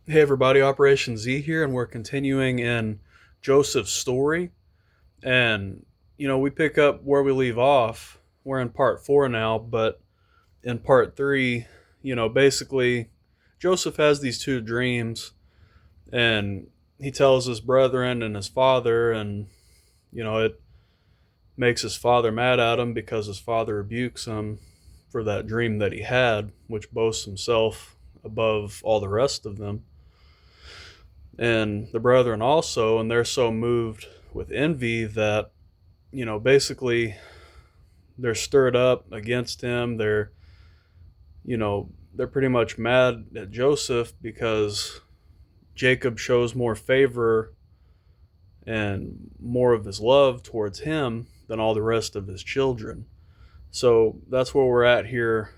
Hey everybody, OperationZ here, and we're continuing in Joseph's story. And, we pick up where we leave off. We're in part 4 now, but in part 3, basically, Joseph has these two dreams, and he tells his brethren and his father, and, it makes his father mad at him because his father rebukes him for that dream that he had, which boasts himself above all the rest of them. And the brethren also, and they're so moved with envy that, basically they're stirred up against him. They're pretty much mad at Joseph because Jacob shows more favor and more of his love towards him than all the rest of his children. So that's where we're at here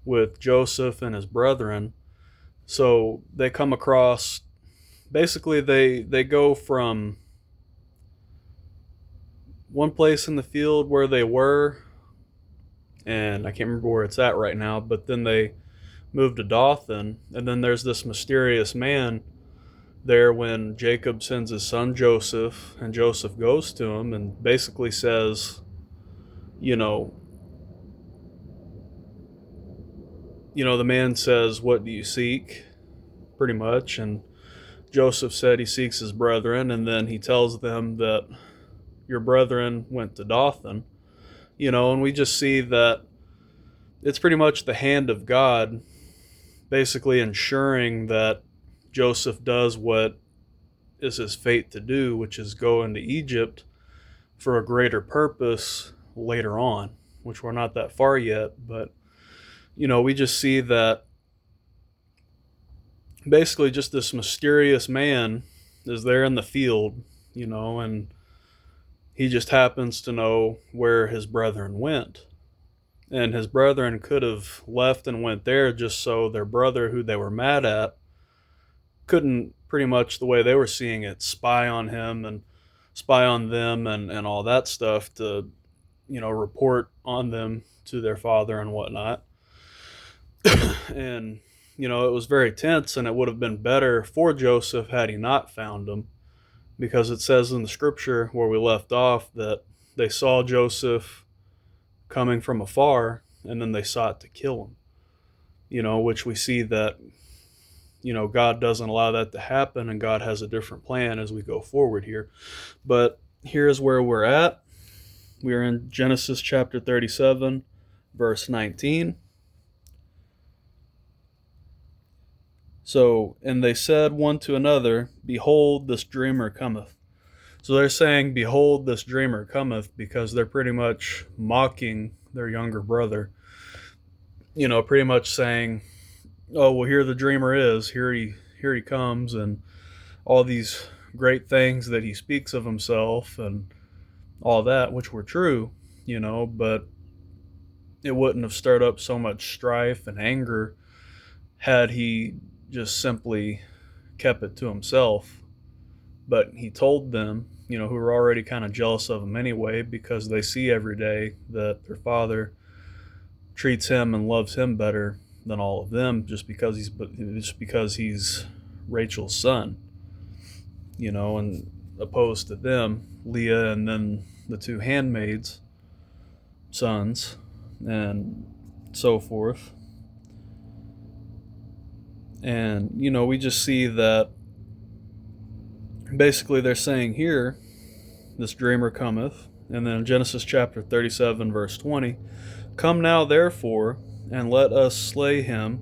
with Joseph and his brethren. So they come across, basically they go from one place in the field where they were, and I can't remember where it's at right now, but then they moved to Dothan, and then there's this mysterious man there when Jacob sends his son Joseph, and Joseph goes to him and basically says, you know, the man says, "What do you seek?" pretty much, and Joseph said he seeks his brethren, and then he tells them that your brethren went to Dothan, and we just see that it's pretty much the hand of God basically ensuring that Joseph does what is his fate to do, which is go into Egypt for a greater purpose later on, which we're not that far yet. But, we just see that basically just this mysterious man is there in the field, and he just happens to know where his brethren went. And his brethren could have left and went there just so their brother, who they were mad at, couldn't, pretty much the way they were seeing it, spy on him and spy on them and all that stuff to, report on them to their father and whatnot. And, it was very tense, and it would have been better for Joseph had he not found him, because it says in the scripture where we left off that they saw Joseph coming from afar and then they sought to kill him, which we see that, God doesn't allow that to happen, and God has a different plan as we go forward here. But here's where we're at. We are in Genesis chapter 37, verse 19. So, and they said one to another, "Behold, this dreamer cometh." So they're saying, "Behold, this dreamer cometh," because they're pretty much mocking their younger brother. Pretty much saying, "Oh, well, here the dreamer is. Here he comes, and all these great things that he speaks of himself and all that," which were true, but it wouldn't have stirred up so much strife and anger had he just simply kept it to himself. But he told them, who were already kind of jealous of him anyway, because they see every day that their father treats him and loves him better than all of them, just because he's Rachel's son, and opposed to them, Leah, and then the two handmaids' sons, and so forth. And, we just see that basically they're saying here, this dreamer cometh, and then in Genesis chapter 37, verse 20, "Come now, therefore, and let us slay him,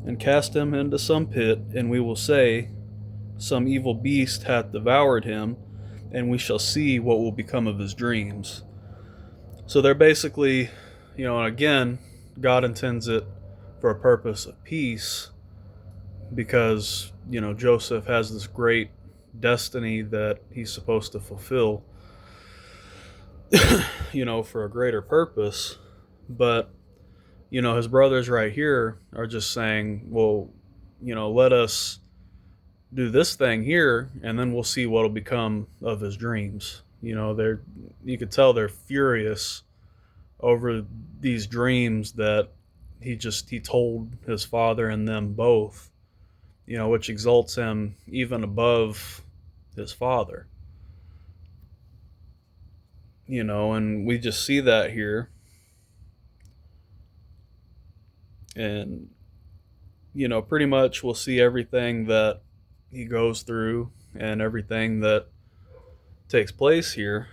and cast him into some pit, and we will say, some evil beast hath devoured him, and we shall see what will become of his dreams." So they're basically, and again, God intends it for a purpose of peace, because, Joseph has this great destiny that he's supposed to fulfill, for a greater purpose. But, his brothers right here are just saying, well, let us do this thing here, and then we'll see what'll become of his dreams. You could tell they're furious over these dreams that he told his father and them both, which exalts him even above his father. And we just see that here. And, pretty much we'll see everything that he goes through and everything that takes place here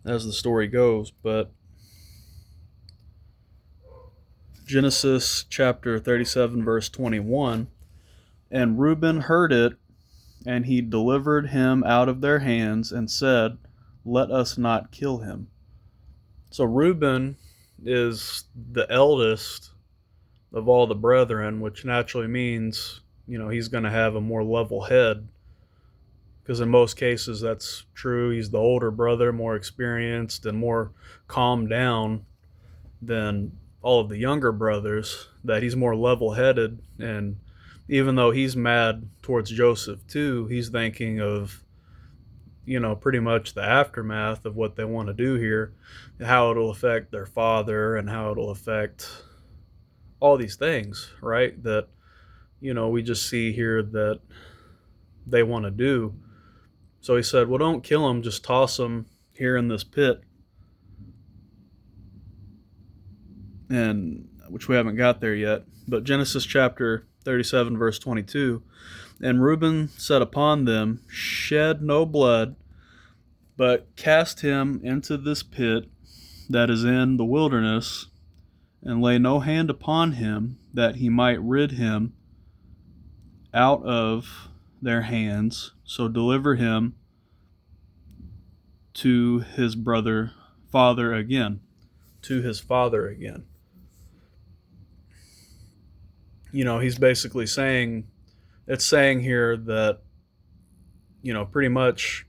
as the story goes. But Genesis chapter 37, verse 21, and Reuben heard it, and he delivered him out of their hands and said, let us not kill him. So Reuben is the eldest of all the brethren, which naturally means, he's going to have a more level head, because in most cases that's true. He's the older brother, more experienced and more calmed down than all of the younger brothers, that he's more level-headed. And even though he's mad towards Joseph too, he's thinking of, pretty much the aftermath of what they want to do here, how it'll affect their father and how it'll affect all these things, right? That, we just see here that they want to do. So he said, well, don't kill him, just toss him here in this pit. And which we haven't got there yet. But Genesis chapter 37, verse 22, and Reuben said upon them, shed no blood, but cast him into this pit that is in the wilderness, and lay no hand upon him, that he might rid him out of their hands. So deliver him to his father again. To his father again. He's basically saying, it's saying here that, pretty much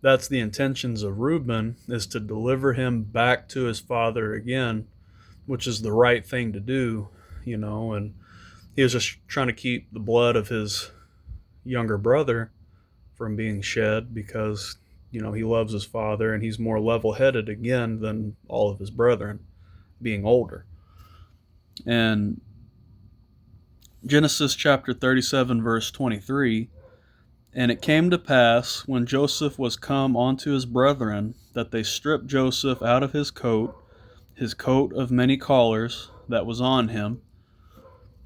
that's the intentions of Reuben, is to deliver him back to his father again, which is the right thing to do, and he was just trying to keep the blood of his younger brother from being shed, because, he loves his father and he's more level-headed again than all of his brethren, being older. And Genesis chapter 37, verse 23, and it came to pass, when Joseph was come unto his brethren, that they stripped Joseph out of his coat of many collars that was on him.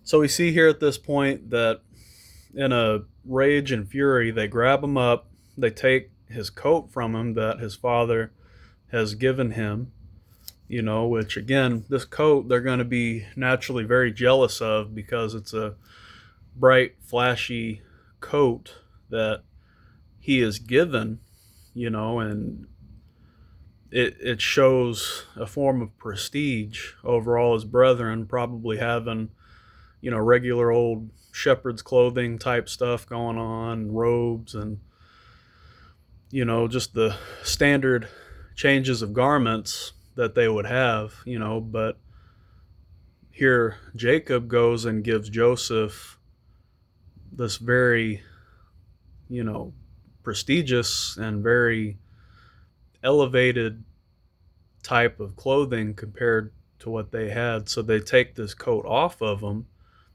So we see here at this point that in a rage and fury, they grab him up, they take his coat from him that his father has given him, which again, this coat they're going to be naturally very jealous of, because it's a bright, flashy coat that he is given, and it shows a form of prestige over all his brethren, probably having, regular old shepherd's clothing type stuff going on, robes, and, just the standard changes of garments that they would have, but here Jacob goes and gives Joseph this very, prestigious and very elevated type of clothing compared to what they had. So they take this coat off of him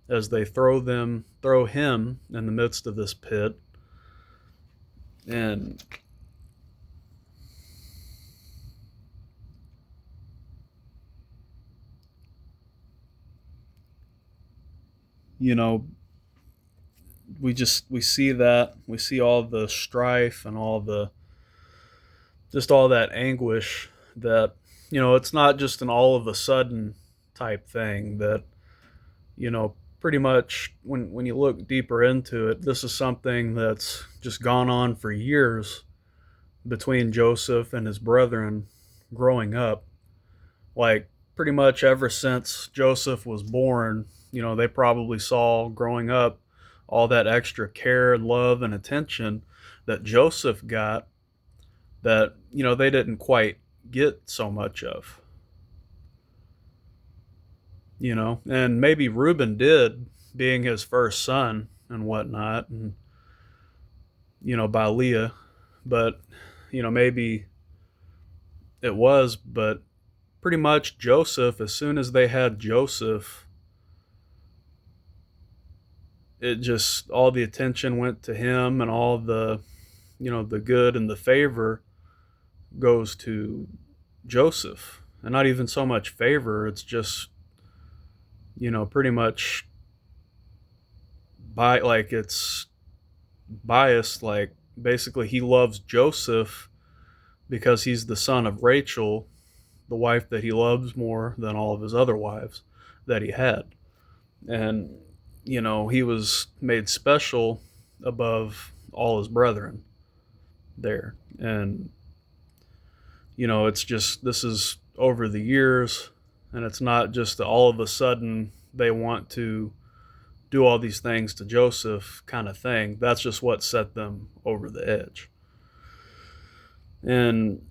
as they throw him in the midst of this pit. And we see that, we see all the strife and all that anguish, that, it's not just an all of a sudden type thing, that, pretty much when you look deeper into it, this is something that's just gone on for years between Joseph and his brethren growing up. Like, pretty much ever since Joseph was born, they probably saw growing up all that extra care, love, and attention that Joseph got, that, they didn't quite get so much of. And maybe Reuben did, being his first son and whatnot, and, by Leah, but, maybe it was, but pretty much Joseph, as soon as they had Joseph, it just, all the attention went to him, and all the, the good and the favor goes to Joseph. And not even so much favor, it's just, pretty much it's biased. Like, basically, he loves Joseph because he's the son of Rachel, the wife that he loves more than all of his other wives that he had. And, he was made special above all his brethren there. And, it's just, this is over the years, and it's not just that all of a sudden they want to do all these things to Joseph kind of thing. That's just what set them over the edge. And,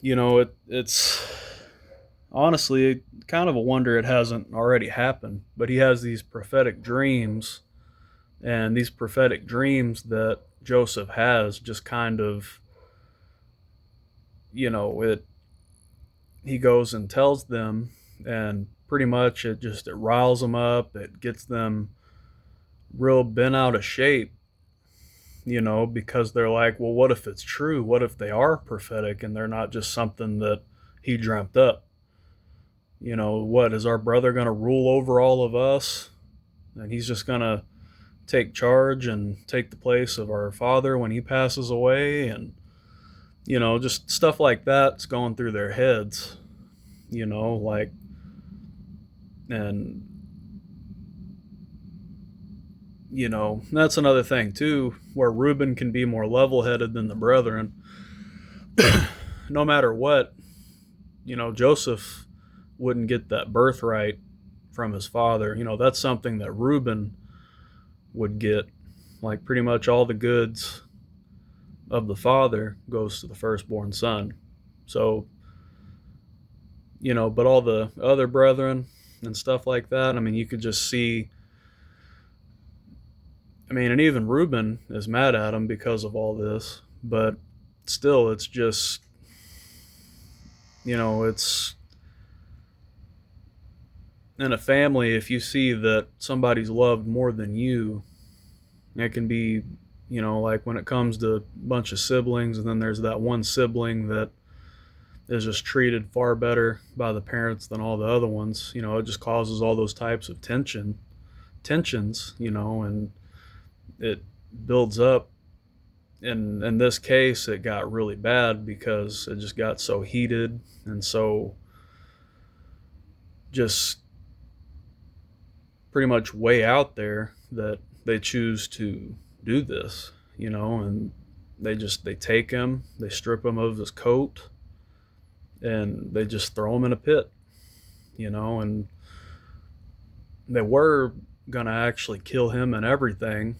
it's honestly kind of a wonder it hasn't already happened. But he has these prophetic dreams, and these prophetic dreams that Joseph has just kind of, he goes and tells them, and pretty much it riles them up. It gets them real bent out of shape, because they're like, well, what if it's true? What if they are prophetic and they're not just something that he dreamt up? What is our brother going to rule over all of us? And he's just going to take charge and take the place of our father when he passes away? And, just stuff like that's going through their heads, like, and, that's another thing too, where Reuben can be more level-headed than the brethren. No matter what, Joseph wouldn't get that birthright from his father. That's something that Reuben would get. Like, pretty much all the goods of the father goes to the firstborn son. So, but all the other brethren and stuff like that, you could just see, and even Reuben is mad at him because of all this. But still, it's just, it's in a family, if you see that somebody's loved more than you, it can be, like when it comes to a bunch of siblings, and then there's that one sibling that is just treated far better by the parents than all the other ones. It just causes all those types of tensions, and it builds up. And in this case, it got really bad because it just got so heated and so just pretty much way out there that they choose to do this, and they take him, they strip him of his coat, and they just throw him in a pit, and they were gonna actually kill him and everything,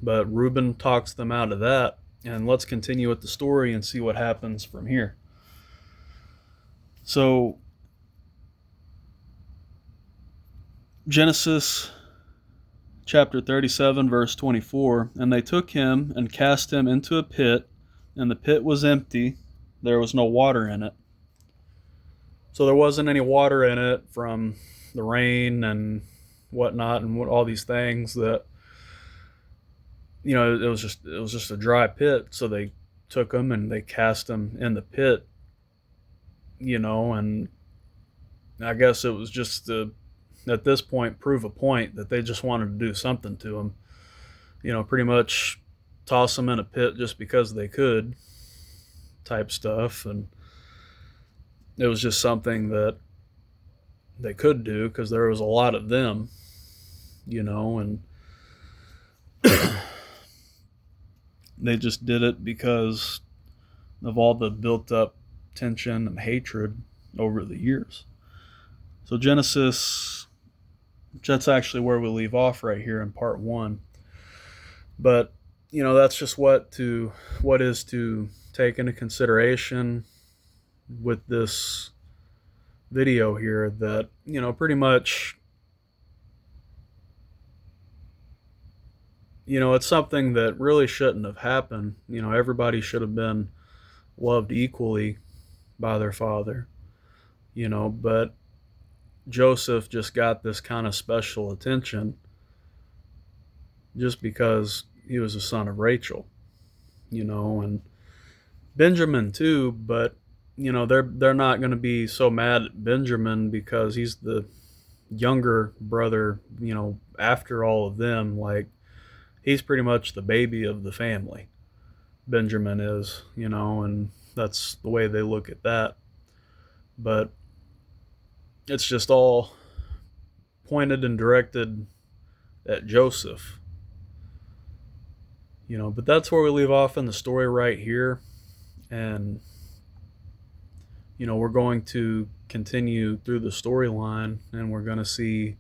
but Reuben talks them out of that. And let's continue with the story and see what happens from here. So, Genesis chapter 37, verse 24, and they took him and cast him into a pit, and the pit was empty. There was no water in it. So there wasn't any water in it from the rain and whatnot, and all these things that, it was just a dry pit. So they took him and they cast him in the pit, and I guess it was just to, at this point, prove a point that they just wanted to do something to him. Pretty much toss him in a pit just because they could, type stuff. And it was just something that they could do because there was a lot of them, and they just did it because of all the built up tension and hatred over the years. So Genesis, that's actually where we leave off right here in part 1. But, that's just what is to take into consideration with this video here, that, pretty much, it's something that really shouldn't have happened. Everybody should have been loved equally by their father, but Joseph just got this kind of special attention, just because he was a son of Rachel, and Benjamin too. But they're not going to be so mad at Benjamin because he's the younger brother. After all of them, like, he's pretty much the baby of the family. Benjamin is, and that's the way they look at that. But it's just all pointed and directed at Joseph, But that's where we leave off in the story right here. And, we're going to continue through the storyline and we're going to see,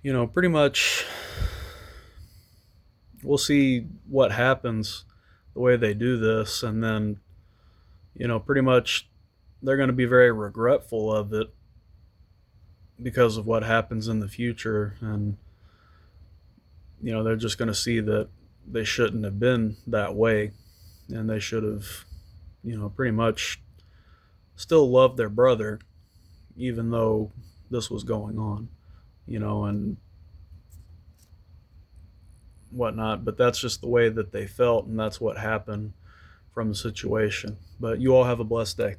pretty much we'll see what happens the way they do this. And then, pretty much they're going to be very regretful of it because of what happens in the future. And, they're just going to see that they shouldn't have been that way. And they should have, pretty much still loved their brother, even though this was going on, and whatnot. But that's just the way that they felt, and that's what happened from the situation. But you all have a blessed day.